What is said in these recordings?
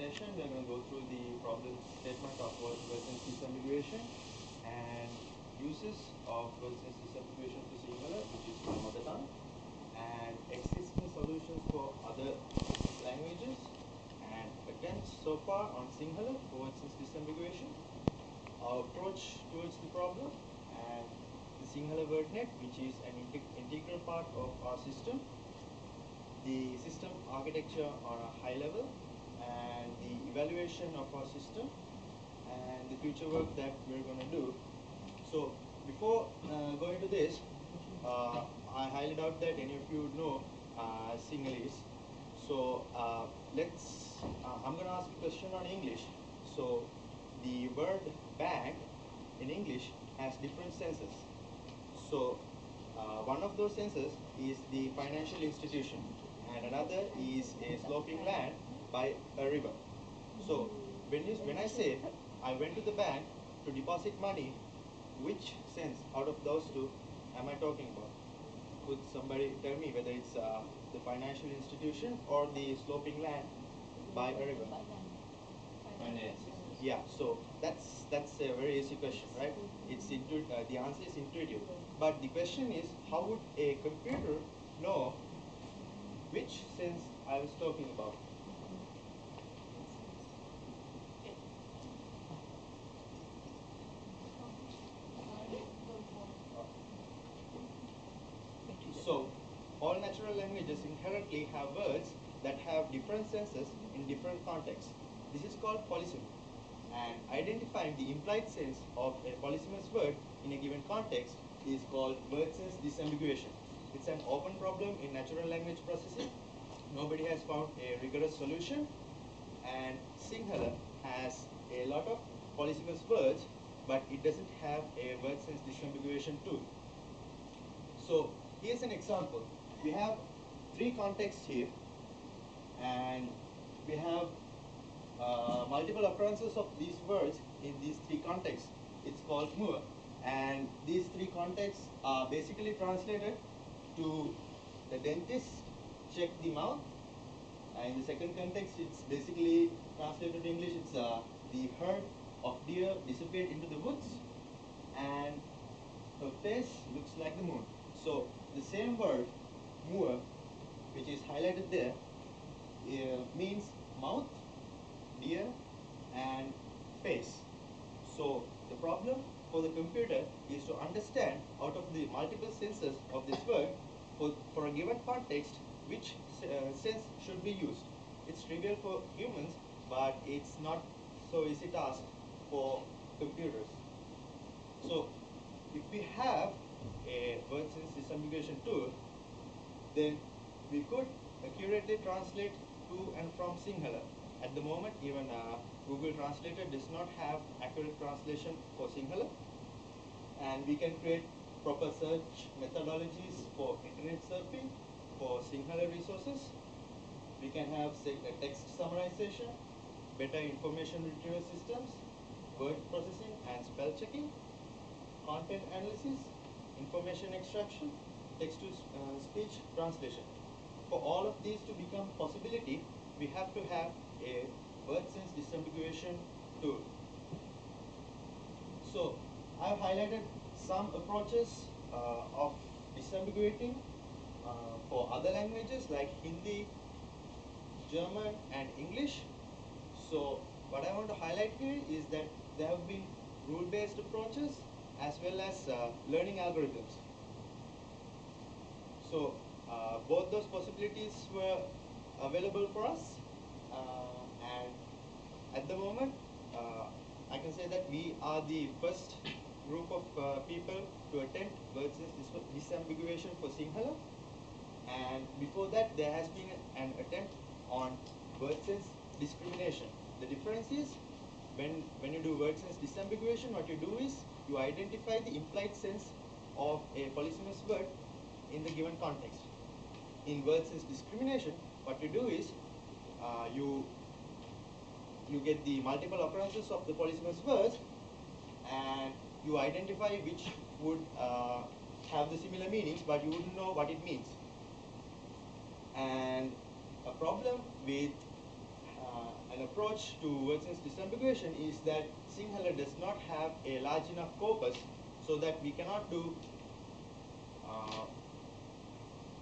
session, we are going to go through the problem statement of word sense disambiguation and uses of word sense disambiguation for Sinhala, which is my mother tongue, and existing solutions for other languages, and attempts so far on Sinhala for word sense disambiguation, our approach towards the problem, and the Sinhala word net, which is an integral part of our system, the system architecture on a high level, and the evaluation of our system, and the future work that we're going to do. So before going to this, I highly doubt that any of you know Sinhalese. So I'm going to ask a question on English. So the word bank in English has different senses. So one of those senses is the financial institution, and another is a sloping land by a river. So when I say I went to the bank to deposit money, which sense out of those two am I talking about? Could somebody tell me whether it's the financial institution or the sloping land by a river? Yeah, so that's a very easy question, right? It's the answer is intuitive. But the question is, how would a computer know which sense I was talking about? So all natural languages inherently have words that have different senses in different contexts. This is called polysemy. And identifying the implied sense of a polysemous word in a given context is called word sense disambiguation. It's an open problem in natural language processing. Nobody has found a rigorous solution, and Sinhala has a lot of polysemous words, but it doesn't have a word sense disambiguation tool. So here's an example. We have three contexts here, and we have multiple occurrences of these words in these three contexts. It's called moor, and these three contexts are basically translated to the dentist check the mouth, and in the second context it's basically translated to English, it's the herd of deer disappeared into the woods, and her face looks like the moon. So the same word moor, which is highlighted there, means mouth, deer, and face. So the problem for the computer is to understand out of the multiple senses of this word for a given context which sense should be used. It's trivial for humans, but it's not so easy task for computers. So if we have a word sense disambiguation tool, then we could accurately translate to and from Sinhala. At the moment, even Google Translator does not have accurate translation for Sinhala, and we can create proper search methodologies for internet surfing for Sinhala resources. We can have text summarization, better information retrieval systems, word processing and spell checking, content analysis, information extraction, text-to-speech translation. For all of these to become possibility, we have to have a word sense disambiguation tool. So I've highlighted some approaches of disambiguating for other languages like Hindi, German, and English. So what I want to highlight here is that there have been rule-based approaches as well as learning algorithms. So both those possibilities were available for us, and at the moment I can say that we are the first group of people to attempt word sense disambiguation for Sinhala, and before that there has been an attempt on word sense discrimination. The difference is when you do word sense disambiguation, what you do is you identify the implied sense of a polysemous word in the given context. In word sense discrimination, what you do is you get the multiple occurrences of the polysemous words, and you identify which would have the similar meanings, but you wouldn't know what it means. And a problem with an approach to word sense disambiguation is that Sinhala does not have a large enough corpus so that uh,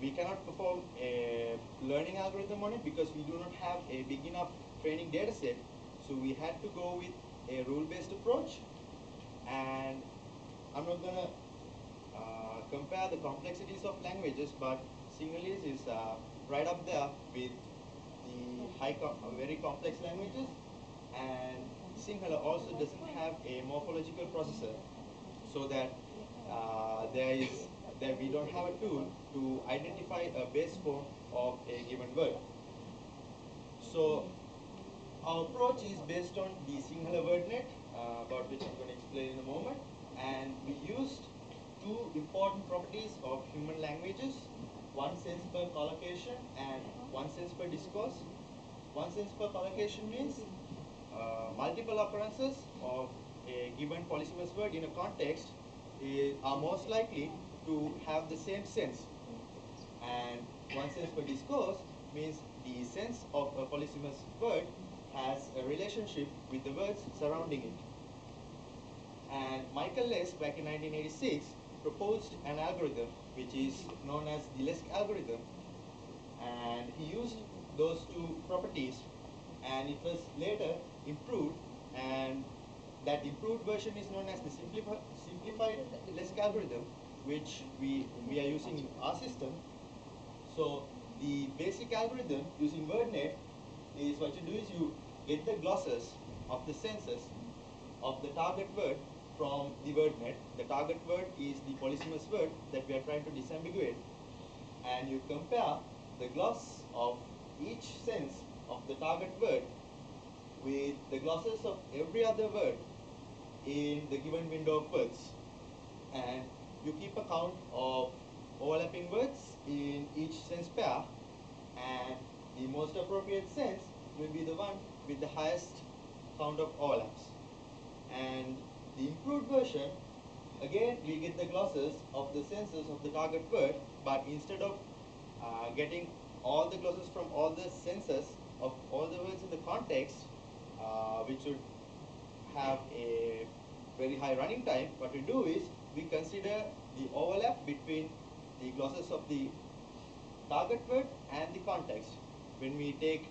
we cannot perform a learning algorithm on it because we do not have a big enough training data set. So we had to go with a rule-based approach, and I'm not gonna compare the complexities of languages, but Sinhalese is right up there with the very complex languages, and Sinhala also doesn't have a morphological processor, so that that we don't have a tool to identify a base form of a given word. So our approach is based on the Sinhala WordNet, about which I'm going to explain in a moment, and we used two important properties of human languages: one sense per collocation and one sense per discourse. One sense per collocation means multiple occurrences of a given polysemous word in a context are most likely to have the same sense. And one sense per discourse means the sense of a polysemous word has a relationship with the words surrounding it. And Michael Lesk, back in 1986, proposed an algorithm which is known as the Lesk algorithm, and he used those two properties, and it was later improved, and that improved version is known as the simplified Lesk algorithm, which we are using in our system. So the basic algorithm using WordNet is, what you do is you get the glosses of the senses of the target word from the WordNet. The target word is the polysemous word that we are trying to disambiguate, and you compare the gloss of each sense of the target word with the glosses of every other word in the given window of words, and you keep a count of overlapping words in each sense pair, and the most appropriate sense will be the one with the highest count of overlaps. And the improved version, again, we get the glosses of the senses of the target word, but instead of getting all the glosses from all the senses of all the words in the context, which would have a very high running time, what we do is we consider the overlap between the glosses of the target word and the context. When we take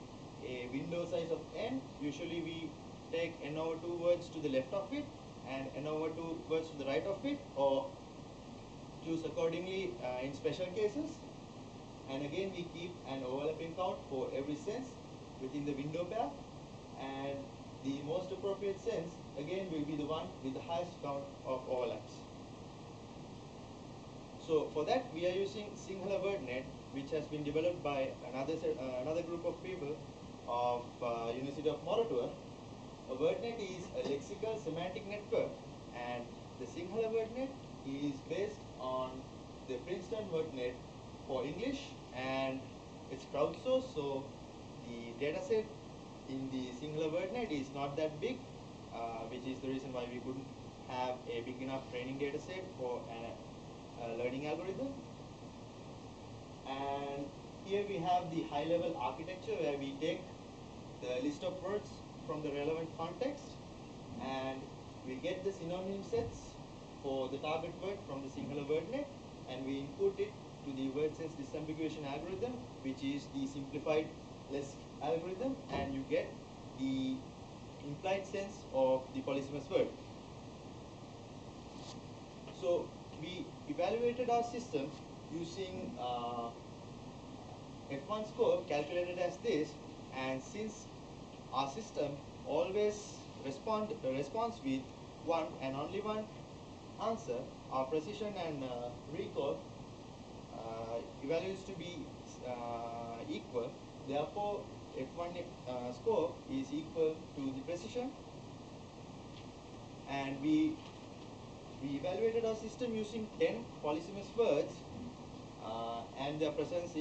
a window size of n, usually we take n over 2 words to the left of it and n over 2 words to the right of it, or choose accordingly in special cases. And again, we keep an overlapping count for every sense within the window pair, and the most appropriate sense again will be the one with the highest count of overlaps. So for that, we are using Sinhala WordNet, which has been developed by another group of people of University of Moratuwa. A WordNet is a lexical semantic network, and the Sinhala WordNet is based on the Princeton WordNet for English, and it's crowdsourced, so the dataset in the Sinhala WordNet is not that big, which is the reason why we couldn't have a big enough training dataset for a learning algorithm. And here we have the high-level architecture where we take the list of words from the relevant context, and we get the synonym sets for the target word from the Sinhala WordNet, and we input it to the word sense disambiguation algorithm, which is the simplified Lesk algorithm, and you get the implied sense of the polysemous word. So we evaluated our system using F1 score calculated as this, and since our system always responds with one and only one answer, our precision and recall evaluates to be equal. Therefore, F1 score is equal to the precision, and we evaluated our system using 10 polysemous words and their presence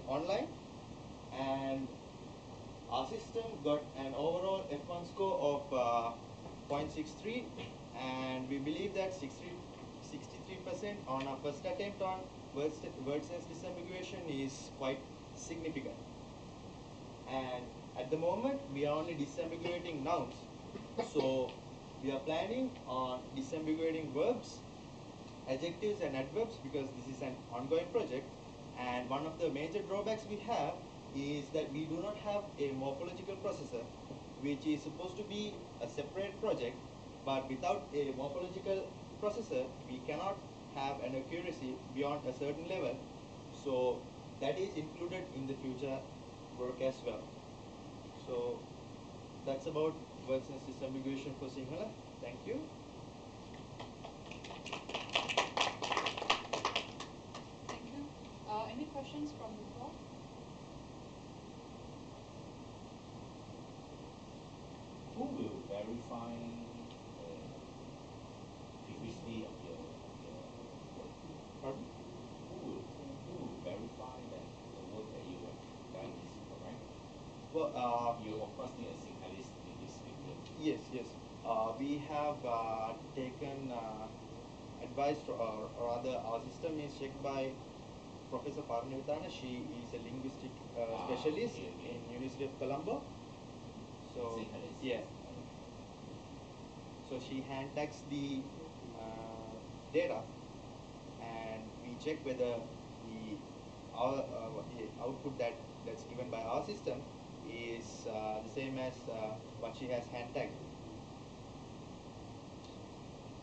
online, and our system got an overall F1 score of 0.63, and we believe that 63% on our first attempt on word sense disambiguation is quite significant. And At the moment, we are only disambiguating nouns. So we are planning on disambiguating verbs, adjectives and adverbs because this is an ongoing project. And one of the major drawbacks we have is that we do not have a morphological processor, which is supposed to be a separate project, but without a morphological processor, we cannot have an accuracy beyond a certain level. So that is included in the future work as well. So that's about word sense disambiguation for Sinhala. Thank you. Thank you. Any questions from the floor? Who will verify the previously of your work? Pardon? Who will verify that the work that you have done is correct? Well, You of course need a Sinhalese native speaker. yes, yes. We have taken advice, or rather, our system is checked by Professor Parnavitana. She is a linguistic specialist okay. in University of Colombo. So Sinhalese. yeah. So she hand tags the data, and we check whether the output that's given by our system is the same as what she has hand tagged.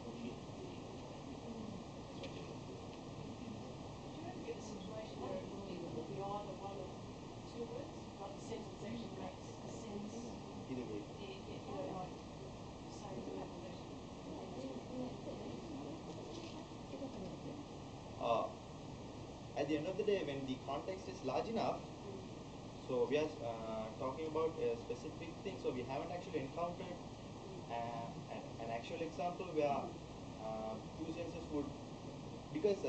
Okay. That's what you do. Do you ever get a situation where it will be either one of two words, like the sentence actually makes sense, Either way. like say the preposition? At the end of the day, when the context is large enough, so we are talking about a specific thing, so we haven't actually encountered an actual example where two senses would, because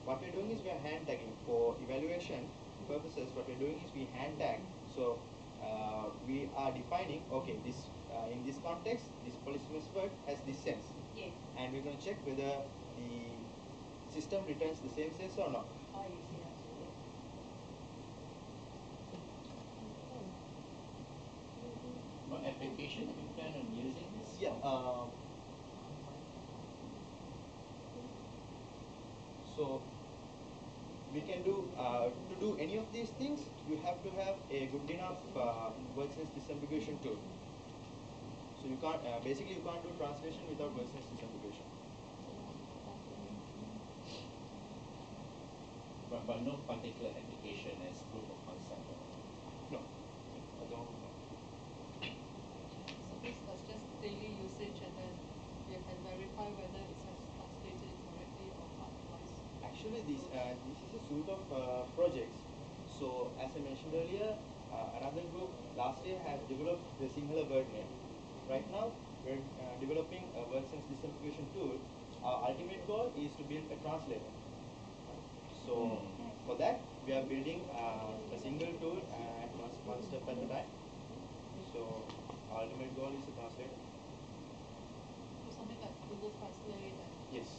what we're doing is we're hand tagging for evaluation purposes. What we're doing is we hand tag. So we are defining, okay, this in this context, this polysemous word has this sense, Yeah. and we're going to check whether the system returns the same sense or not. Oh, yes, yeah. What application do you plan on using this? Yeah. for? So we can do to do any of these things. You have to have a good enough word sense disambiguation tool. So you can't basically you can't do translation without word sense disambiguation. But no particular application as proof of concept. No, I don't know. So this was just daily usage, and then you can verify whether it has translated correctly or otherwise. Actually, this is a suite of projects. So as I mentioned earlier, another group last year has developed the Sinhala word name. Right now, we're developing a word sense disambiguation tool. Our ultimate goal is to build a translator. So for that, we are building a single tool and one step at a time. So our ultimate goal is a translator. So something like Google Translate and Yes.